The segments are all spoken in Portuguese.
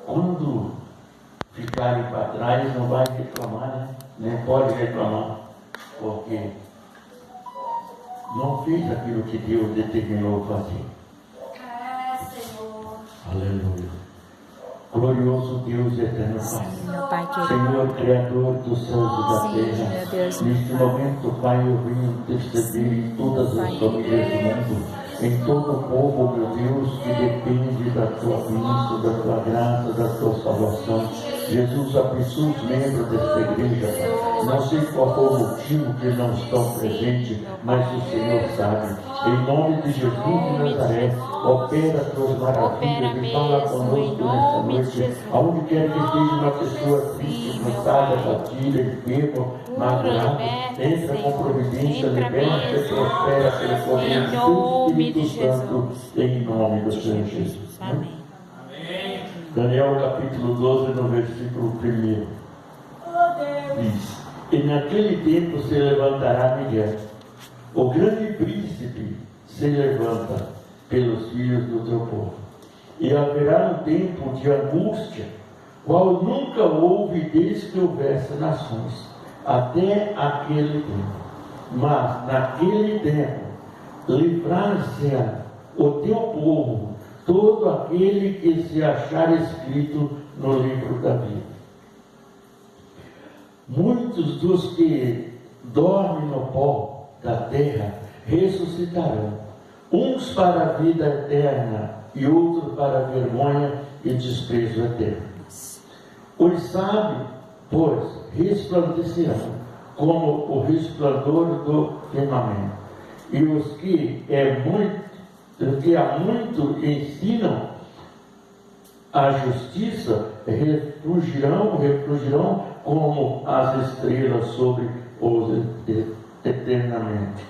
quando ficarem para trás, não vai reclamar, né? Nem pode reclamar, porque não fez aquilo que Deus determinou fazer. Senhor. Aleluia. Glorioso Deus eterno Pai. Sim, meu Pai querido. Senhor, Criador dos céus e da Sim, terra. meu Deus, Neste meu Pai. momento, Pai, eu venho interceder em todas as Pai. famílias do mundo, em todo o povo, meu Deus, que depende da tua bênção, da tua graça, da tua salvação. Jesus, abençoe os membros desta igreja, Pai. Não sei qual foi o motivo que não estão presentes, mas o Senhor sabe. Em nome de Jesus de Nazaré, opera as tuas maravilhas e fala conosco nesta noite. Aonde quer que esteja uma pessoa triste, cansada, abatida, enferma, magoada, entra com providência, liberta e prospera pelo poder do Espírito Santo, em nome do Senhor Jesus. Amém. Daniel capítulo 12, no versículo 1. Diz: E naquele tempo se levantará Miguel, o grande príncipe se levanta pelos filhos do teu povo. E haverá um tempo de angústia, qual nunca houve desde que houvesse nações, até aquele tempo. Mas naquele tempo livrar-se-á o teu povo, todo aquele que se achar escrito no livro da vida. Muitos dos que dormem no pó da terra ressuscitarão, uns para a vida eterna e outros para a vergonha e desprezo eterno. Os sábios, pois, resplandecerão como o resplandor do firmamento, e os que há muito ensinam a justiça refugirão como as estrelas sobre os eternamente.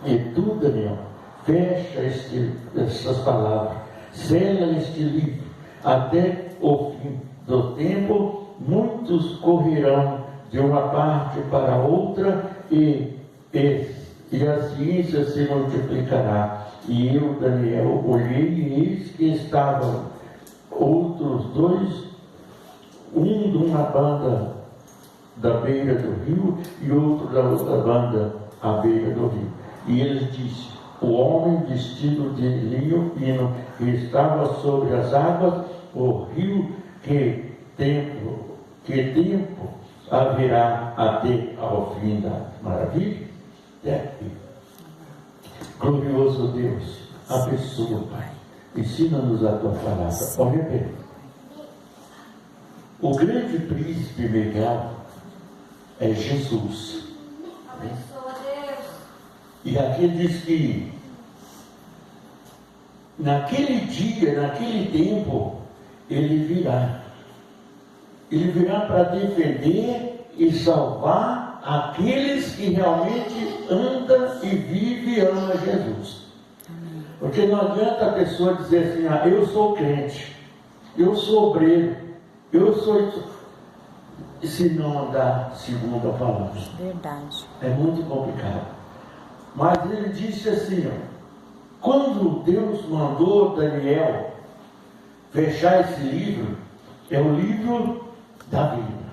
E tu, Daniel, fecha essas palavras, sela este livro, até o fim do tempo. Muitos correrão de uma parte para outra, e a ciência se multiplicará. E eu, Daniel, olhei e eis que estavam outros dois, um de uma banda da beira do rio e outro da outra banda à beira do rio. E eles disseram: o homem vestido de linho fino que estava sobre as águas, o rio, que tempo haverá até ao fim da maravilha? Glorioso Deus, abençoa, Pai, ensina-nos a tua palavra. Olha bem, o grande príncipe Miguel é Jesus. Abençoa, Deus. E aqui diz que naquele dia, naquele tempo, ele virá. Ele virá para defender e salvar aqueles que realmente andam e vivem e amam Jesus. Porque não adianta a pessoa dizer assim: ah, eu sou crente, eu sou obreiro, eu sou isso, se não andar segundo a palavra. Verdade. É muito complicado. Mas ele disse assim, ó, quando Deus mandou Daniel fechar esse livro, é o livro da vida,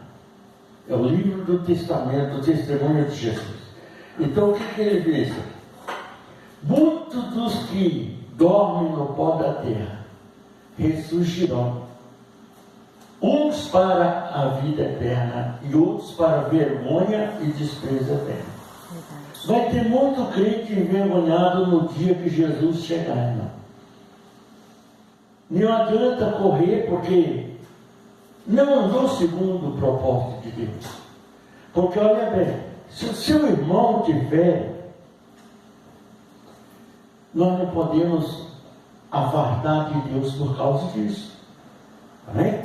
é o livro do testamento, do testemunho de Jesus. Então o que ele disse? Muitos dos que dormem no pó da terra ressurgirão, uns para a vida eterna e outros para a vergonha e desprezo eterno. Verdade. Vai ter muito crente envergonhado no dia que Jesus chegar, irmão. Não adianta correr, porque não andou segundo o propósito de Deus. Porque olha bem, se o seu irmão tiver, nós não podemos afastar de Deus por causa disso. Amém?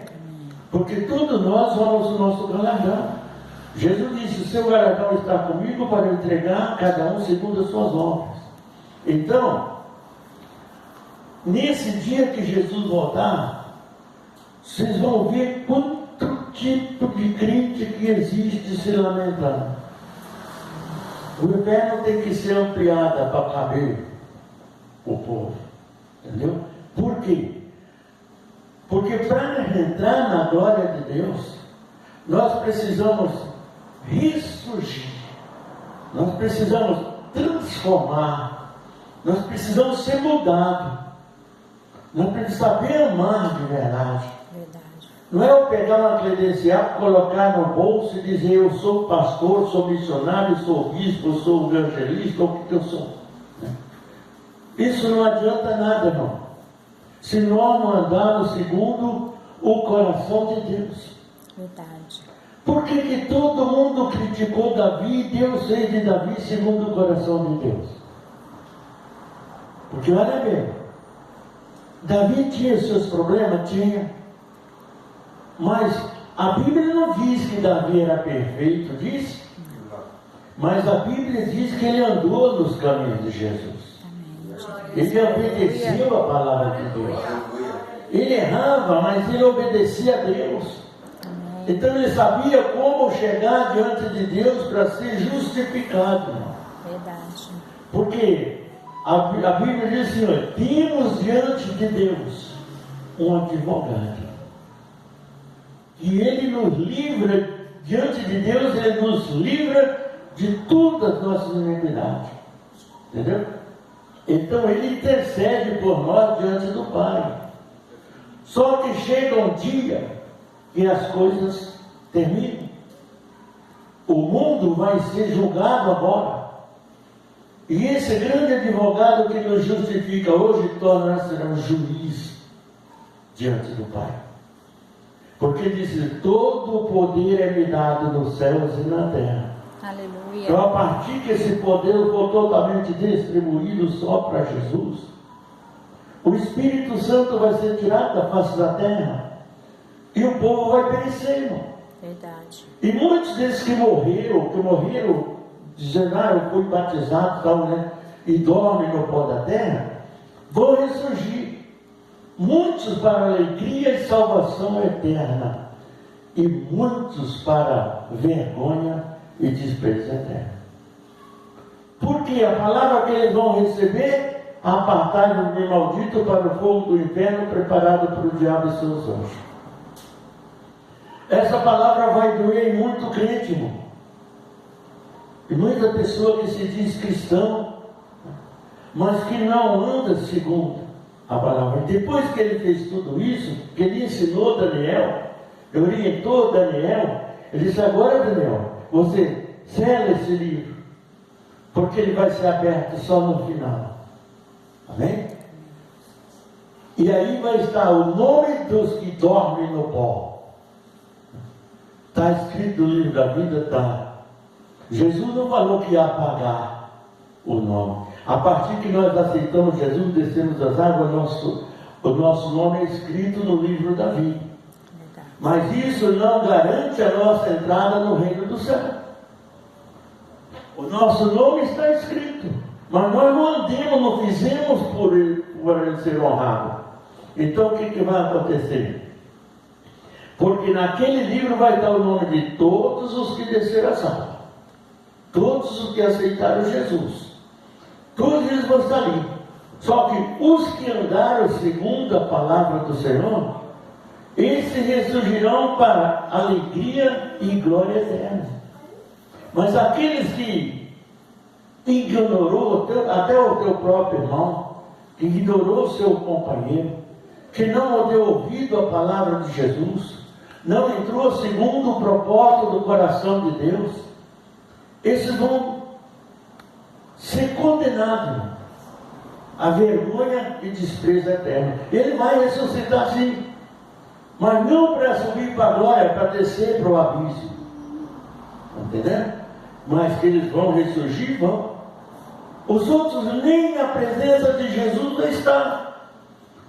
Porque todos nós vamos o nosso galardão. Jesus disse: o seu galardão está comigo para entregar cada um segundo as suas obras. Então, nesse dia que Jesus voltar, vocês vão ver quanto tipo de crente que existe se lamentando. O inferno tem que ser ampliado para caber o povo. Entendeu? Por quê? Porque para entrar na glória de Deus, nós precisamos ressurgir, nós precisamos transformar, nós precisamos ser mudados, nós precisamos saber amar de verdade. Não é eu pegar uma credencial, colocar no bolso e dizer eu sou pastor, sou missionário, sou bispo, sou evangelista, ou o que eu sou. Isso não adianta nada, irmão, se nós não andarmos segundo o coração de Deus. Verdade. Por que todo mundo criticou Davi e Deus fez de Davi segundo o coração de Deus? Porque olha bem, Davi tinha seus problemas? Tinha. Mas a Bíblia não diz que Davi era perfeito, diz? Mas a Bíblia diz que ele andou nos caminhos de Jesus. Ele obedeceu a palavra de Deus. Ele errava, mas ele obedecia a Deus. Então ele sabia como chegar diante de Deus para ser justificado. Verdade. Porque a Bíblia diz assim: temos diante de Deus um advogado. E ele nos livra, diante de Deus, ele nos livra de todas as nossas iniquidades. Entendeu? Então ele intercede por nós diante do Pai. Só que chega um dia que as coisas terminam. O mundo vai ser julgado agora. E esse grande advogado que nos justifica hoje torna-se um juiz diante do Pai. Porque diz: todo o poder é me dado nos céus e na terra. Aleluia. Então, a partir que esse poder for totalmente distribuído só para Jesus, o Espírito Santo vai ser tirado da face da terra e o povo vai perecer, irmão. Verdade. E muitos desses que morreram, dizendo: eu fui batizado, tal, né? E dormem no pó da terra, vão ressurgir. Muitos para alegria e salvação eterna, e muitos para vergonha e desprezo eterno. Porque a palavra que eles vão receber: apartai-vos de maldito para o fogo do inferno preparado para o diabo e seus anjos. Essa palavra vai doer em muito crente, irmão. E muita pessoa que se diz cristão, mas que não anda segundo a palavra. Depois que ele fez tudo isso, que ele ensinou Daniel, orientou Daniel, ele disse: agora, Daniel, você sela esse livro, porque ele vai ser aberto só no final. Amém? E aí vai estar o nome dos que dormem no pó. Está escrito no livro da vida? Está. Jesus não falou que ia apagar o nome. A partir que nós aceitamos Jesus, descemos das águas, o nosso nome é escrito no livro da vida. Mas isso não garante a nossa entrada no reino do céu. O nosso nome está escrito, mas nós não andemos, não fizemos por ele ser honrado. Então o que vai acontecer? Porque naquele livro vai estar o nome de todos os que desceram as águas, todos os que aceitaram Jesus. Todos eles vão estar ali. Só que os que andaram segundo a palavra do Senhor, esses ressurgirão para alegria e glória eterna. Mas aqueles que ignorou até o teu próprio irmão, que ignorou o seu companheiro, que não deu ouvido à palavra de Jesus, não entrou segundo o propósito do coração de Deus, esses vão ser condenado à vergonha e desprezo eterno. Ele vai ressuscitar sim, mas não para subir para a glória, para descer para o abismo. Entendendo? Mas que eles vão ressurgir, vão. Os outros nem na presença de Jesus não estão,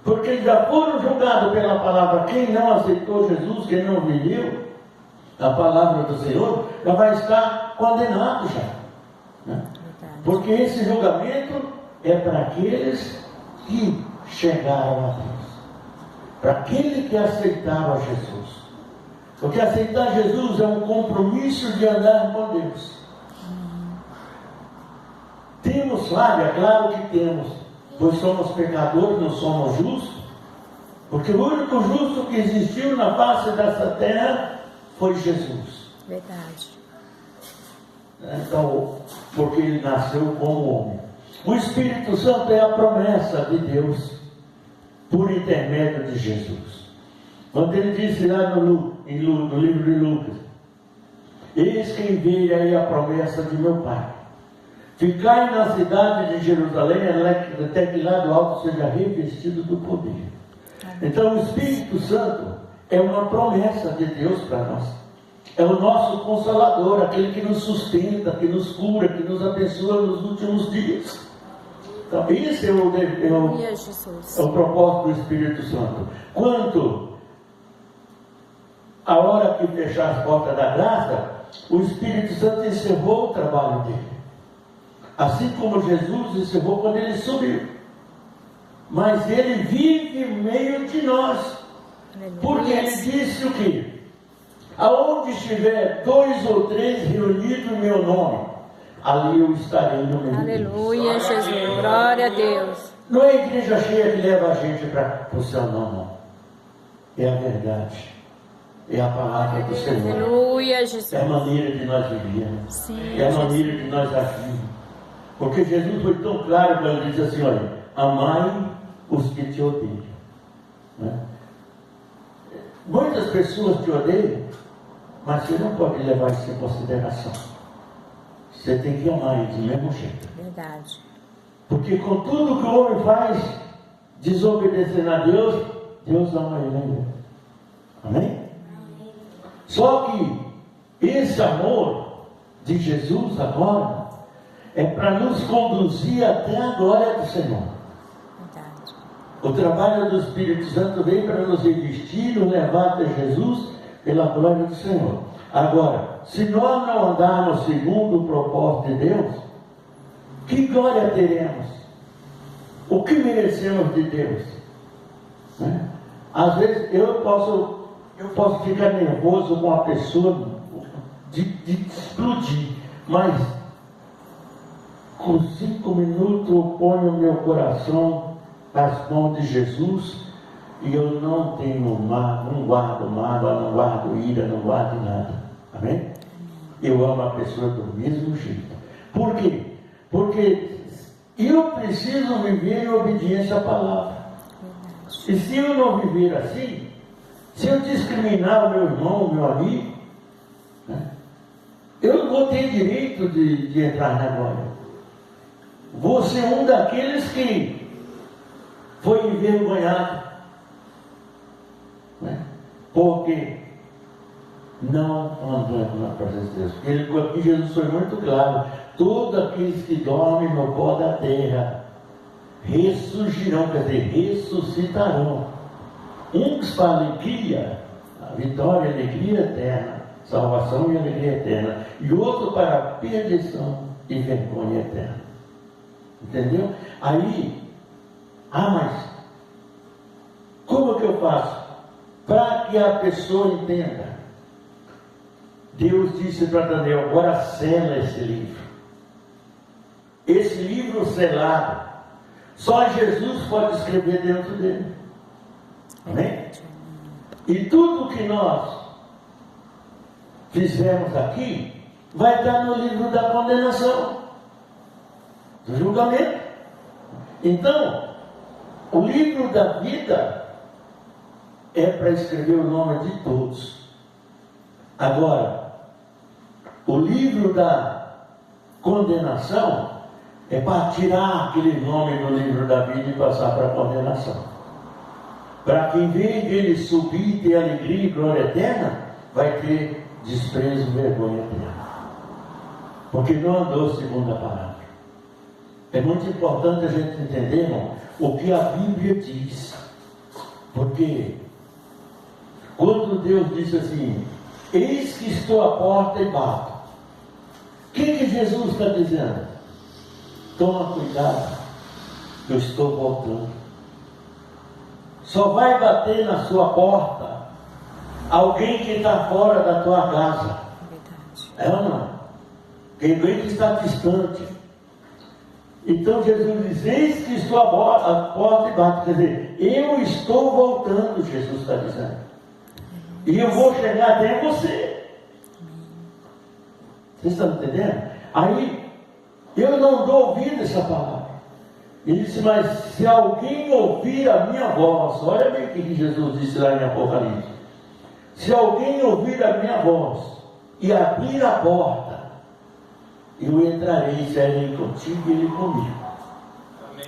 porque eles já foram julgados pela palavra. Quem não aceitou Jesus, quem não viveu a palavra do Senhor, já vai estar condenado já, né? Porque esse julgamento é para aqueles que chegaram a Deus, para aqueles que aceitaram a Jesus. Porque aceitar Jesus é um compromisso de andar com Deus. Temos falha? Claro que temos, pois somos pecadores, não somos justos. Porque o único justo que existiu na face dessa terra foi Jesus. Verdade. Então, porque ele nasceu como homem. O Espírito Santo é a promessa de Deus por intermédio de Jesus. Quando ele disse lá no livro de Lucas: eis que enviei aí a promessa de meu Pai. Ficai na cidade de Jerusalém, até que lá do alto seja revestido do poder. Então o Espírito Santo é uma promessa de Deus para nós. É o nosso Consolador, aquele que nos sustenta, que nos cura, que nos abençoa nos últimos dias. Então esse é o propósito do Espírito Santo. Quanto a hora que fechar as portas da graça, o Espírito Santo encerrou o trabalho dele. Assim como Jesus encerrou quando ele subiu. Mas ele vive no meio de nós. Porque ele disse o quê? Aonde estiver 2 ou 3 reunidos em meu nome, ali eu estarei no meio deles. Aleluia, Jesus. Glória a Deus. Não é a igreja cheia que leva a gente para o céu, não. É a verdade. É a palavra do Senhor. Aleluia, Jesus. É a maneira de nós vivermos. Sim, É a maneira de nós agirmos. Porque Jesus foi tão claro quando ele disse assim: olha, amai os que te odeiam. Né? Muitas pessoas te odeiam, mas você não pode levar isso em consideração. Você tem que amar eles do mesmo jeito. Verdade. Porque com tudo que o homem faz, desobedecendo a Deus, Deus ama ele ainda. Amém? Só que esse amor de Jesus agora é para nos conduzir até a glória do Senhor. Verdade. O trabalho do Espírito Santo vem para nos revestir, nos levar até Jesus pela glória do Senhor. Agora, se nós não andarmos segundo o propósito de Deus, que glória teremos? O que merecemos de Deus? Né? Às vezes eu posso ficar nervoso com a pessoa de explodir, mas com 5 minutos eu ponho meu coração nas mãos de Jesus e eu não tenho mágoa, não guardo mágoa, não guardo ira, não guardo nada. Amém? Eu amo a pessoa do mesmo jeito. Por quê? Porque eu preciso viver em obediência à palavra. E se eu não viver assim, se eu discriminar o meu irmão, o meu amigo, né, eu não vou ter direito de entrar na glória. Vou ser um daqueles que foi envergonhado, né? Porque não andando na presença de Deus. Aqui Jesus foi muito claro: todos aqueles que dormem no pó da terra ressurgirão, quer dizer, ressuscitarão. Uns para a alegria, a vitória e alegria eterna, salvação e alegria eterna, e outro para a perdição e vergonha eterna. Entendeu? Aí, mas como que eu faço? Para que a pessoa entenda. Deus disse para Daniel: agora sela esse livro. Esse livro selado, só Jesus pode escrever dentro dele. Amém? E tudo que nós fizemos aqui vai estar no livro da condenação, do julgamento. Então, o livro da vida é para escrever o nome de todos. Agora, o livro da condenação é para tirar aquele nome do livro da vida e passar para a condenação. Para que em vez dele subir e ter alegria e glória eterna, vai ter desprezo e vergonha eterna. Porque não andou segundo a palavra. É muito importante a gente entender, irmão, o que a Bíblia diz. Porque quando Deus disse assim: eis que estou à porta e bato. O que Jesus está dizendo? Toma cuidado, eu estou voltando. Só vai bater na sua porta alguém que está fora da tua casa. É ou não? Alguém que está distante. Então Jesus diz: eis que estou à porta e bato. Quer dizer, eu estou voltando, Jesus está dizendo. E eu vou chegar até você. Vocês estão entendendo? Aí, eu não dou ouvido a essa palavra. Ele disse, mas se alguém ouvir a minha voz, olha bem o que Jesus disse lá em Apocalipse. Se alguém ouvir a minha voz e abrir a porta, eu entrarei e serei contigo e ele comigo.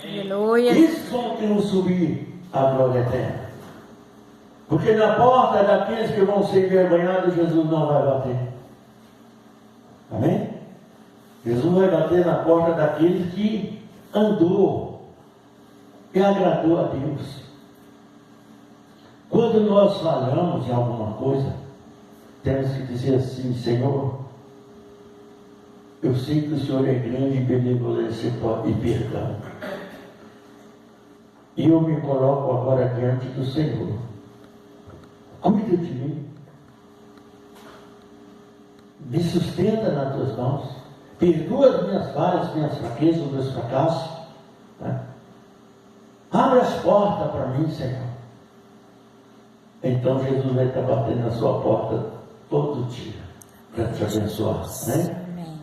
Aleluia. Isso são que vão subir à glória eterna. Porque na porta daqueles que vão ser envergonhados, Jesus não vai bater. Amém? Jesus vai bater na porta daqueles que andou e agradou a Deus. Quando nós falamos em alguma coisa, temos que dizer assim, Senhor, eu sei que o Senhor é grande em benevolência e perdão. E eu me coloco agora diante do Senhor. Cuida de mim. Me sustenta nas tuas mãos. Perdoa as minhas falhas, minhas fraquezas, os meus fracassos. Né? Abre as portas para mim, Senhor. Então Jesus vai estar batendo na sua porta todo dia para te abençoar. Né? Amém.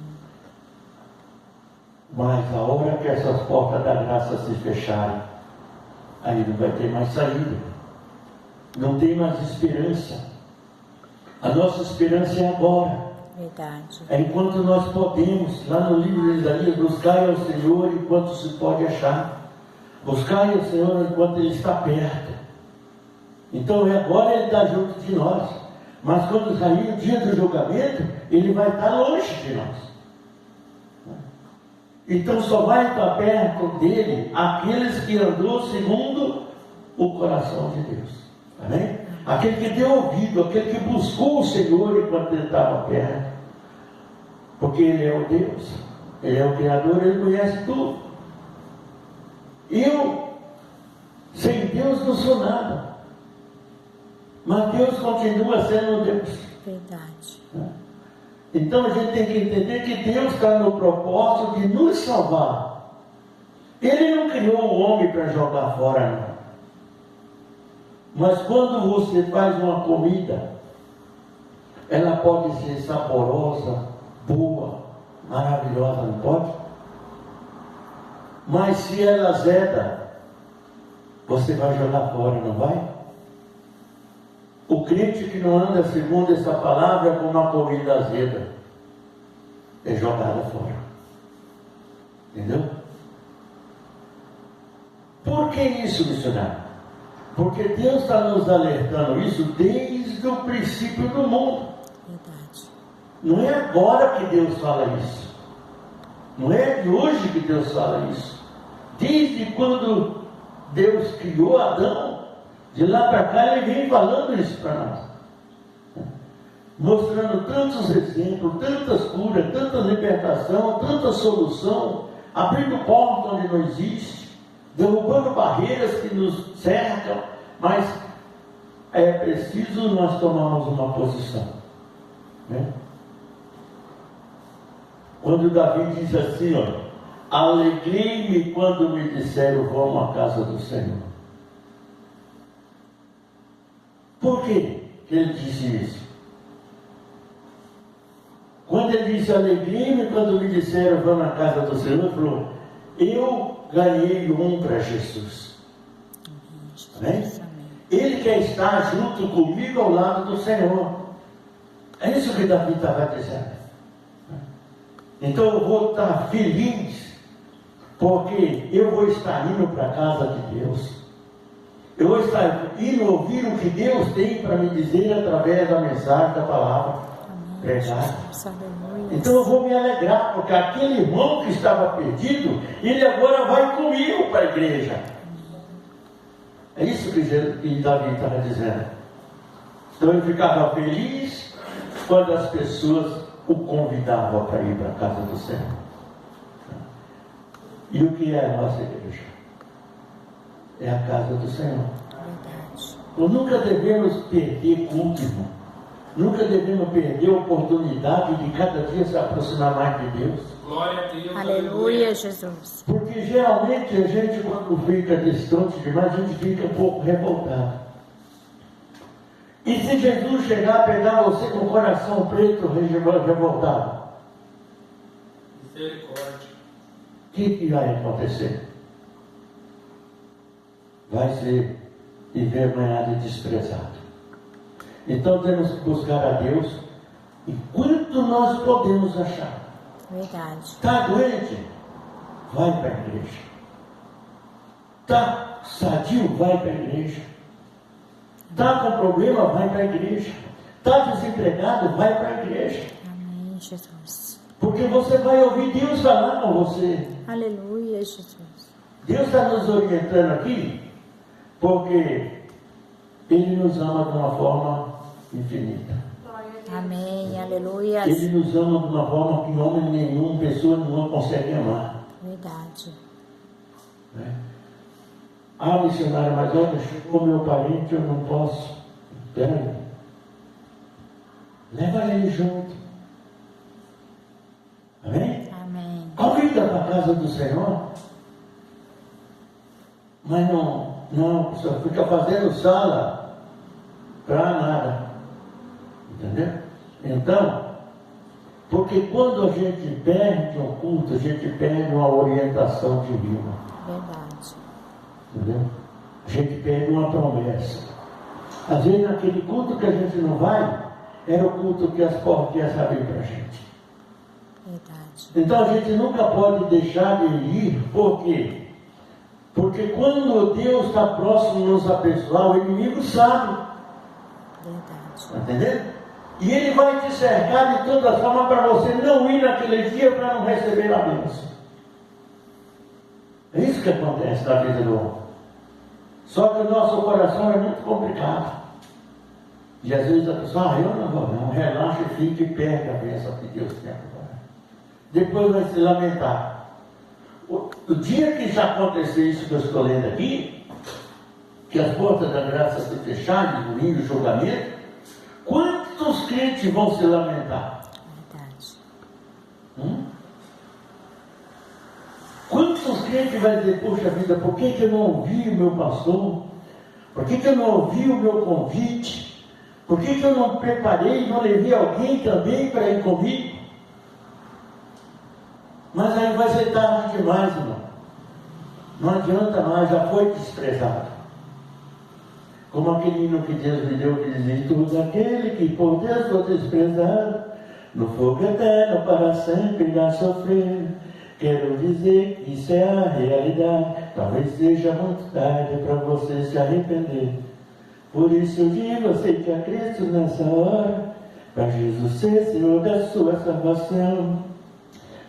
Mas a hora que essas portas da graça se fecharem, aí não vai ter mais saída. Não tem mais esperança. A nossa esperança é agora. Verdade. É enquanto nós podemos, lá no livro de Isaías, buscar ao Senhor enquanto se pode achar. Buscar ao Senhor enquanto Ele está perto. Então agora Ele está junto de nós. Mas quando sair o dia do julgamento, Ele vai estar longe de nós. Então só vai estar perto dele aqueles que andou segundo o coração de Deus. Amém? Aquele que deu ouvido, aquele que buscou o Senhor enquanto ele estava perto. Porque Ele é o Deus, Ele é o Criador, Ele conhece tudo. Eu, sem Deus, não sou nada. Mas Deus continua sendo Deus. Verdade. Então a gente tem que entender que Deus está no propósito de nos salvar. Ele não criou o homem para jogar fora, não. Mas quando você faz uma comida, ela pode ser saborosa, boa, maravilhosa, não pode? Mas se ela azeda, você vai jogar fora, não vai? O crente que não anda segundo essa palavra é como uma comida azeda, é jogada fora. Entendeu? Por que isso, missionário? Porque Deus está nos alertando isso desde o princípio do mundo. Verdade. Não é agora que Deus fala isso. Não é de hoje que Deus fala isso. Desde quando Deus criou Adão, de lá para cá Ele vem falando isso para nós. Mostrando tantos exemplos, tantas curas, tanta libertação, tanta solução, abrindo portas onde não existe, derrubando barreiras que nos cercam, mas é preciso nós tomarmos uma posição. Né? Quando Davi diz assim, ó, alegrei-me quando me disseram, vamos à casa do Senhor. Por que ele disse isso? Quando ele disse, alegrei-me quando me disseram, vamos à casa do Senhor, ele falou, eu ganhei um para Jesus. Amém? Ele quer estar junto comigo ao lado do Senhor. É isso que Davi estava dizendo. Então eu vou estar feliz, porque eu vou estar indo para a casa de Deus. Eu vou estar indo ouvir o que Deus tem para me dizer através da mensagem, da palavra pregada. Então eu vou me alegrar, porque aquele irmão que estava perdido, ele agora vai comigo para a igreja. É isso que Davi estava dizendo. Então ele ficava feliz quando as pessoas o convidavam para ir para a casa do Senhor. E o que é a nossa igreja? É a casa do Senhor. Verdade. Nós nunca devemos perder culto, irmão. Nunca devemos perder a oportunidade de cada dia se aproximar mais de Deus. Glória a Deus. Aleluia, Jesus. Porque geralmente a gente, quando fica distante demais, a gente fica um pouco revoltado. E se Jesus chegar a pegar você com o coração preto, revoltado, Misericórdia. o que vai acontecer? Vai ser envergonhado e desprezado. Então temos que buscar a Deus enquanto nós podemos achar. Verdade. Está doente? Vai para a igreja. Está sadio? Vai para a igreja. Está com problema? Vai para a igreja. Está desempregado? Vai para a igreja. Amém, Jesus. Porque você vai ouvir Deus falar com você. Aleluia, Jesus. Deus está nos orientando aqui porque Ele nos ama de uma forma infinita. Glória a Deus. Amém, aleluia. Ele nos ama de uma forma que homem nenhum, pessoa nenhuma consegue amar. Verdade. Né? Ah, missionário, mas olha, chegou meu parente, eu não posso. Peraí. Leva ele junto. Amém? Amém. Convida para a casa do Senhor. Mas não, só fica fazendo sala para nada. Entendeu? Então, porque quando a gente perde um culto, a gente perde uma orientação divina. Verdade. Entendeu? A gente perde uma promessa. Às vezes naquele culto que a gente não vai, era o culto que as portinhas abriam para a gente. Verdade. Então a gente nunca pode deixar de ir, por quê? Porque quando Deus está próximo de nos abençoar, o inimigo sabe. Verdade. Está entendendo? E ele vai te cercar de toda forma para você não ir naquele dia para não receber a bênção. É isso que acontece na vida do homem. Só que o nosso coração é muito complicado. E às vezes a pessoa, eu não vou não, relaxa e fica e perde a bênção que Deus tem agora. Depois vai se lamentar. O dia que isso acontecer, isso que eu estou lendo aqui, que as portas da graça se fecharem, domingo e julgamento, quantos crentes vão se lamentar? Verdade. Quantos crentes vai dizer, poxa vida, por que eu não ouvi o meu pastor? Por que eu não ouvi o meu convite? Por que eu não preparei, não levei alguém também para ir comigo? Mas aí vai ser tarde demais, irmão. Não adianta mais, já foi desprezado. Como aquele hino que Deus me deu, que dizia, todo aquele que por Deus foi desprezado, no fogo eterno para sempre irá sofrer. Quero dizer que isso é a realidade. Talvez seja muito tarde para você se arrepender. Por isso eu digo, aceite a Cristo nessa hora, para Jesus ser Senhor da sua salvação.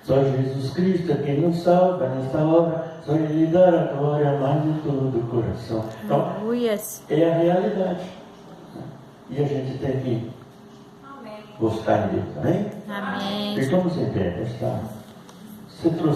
Só Jesus Cristo é quem nos salva nessa hora. Só Ele dará a glória mais de todo o coração. Então, Aleluia. é a realidade. E a gente tem que Amém. buscar em Deus, amém? Amém. Ficamos em pé, está? Você trouxe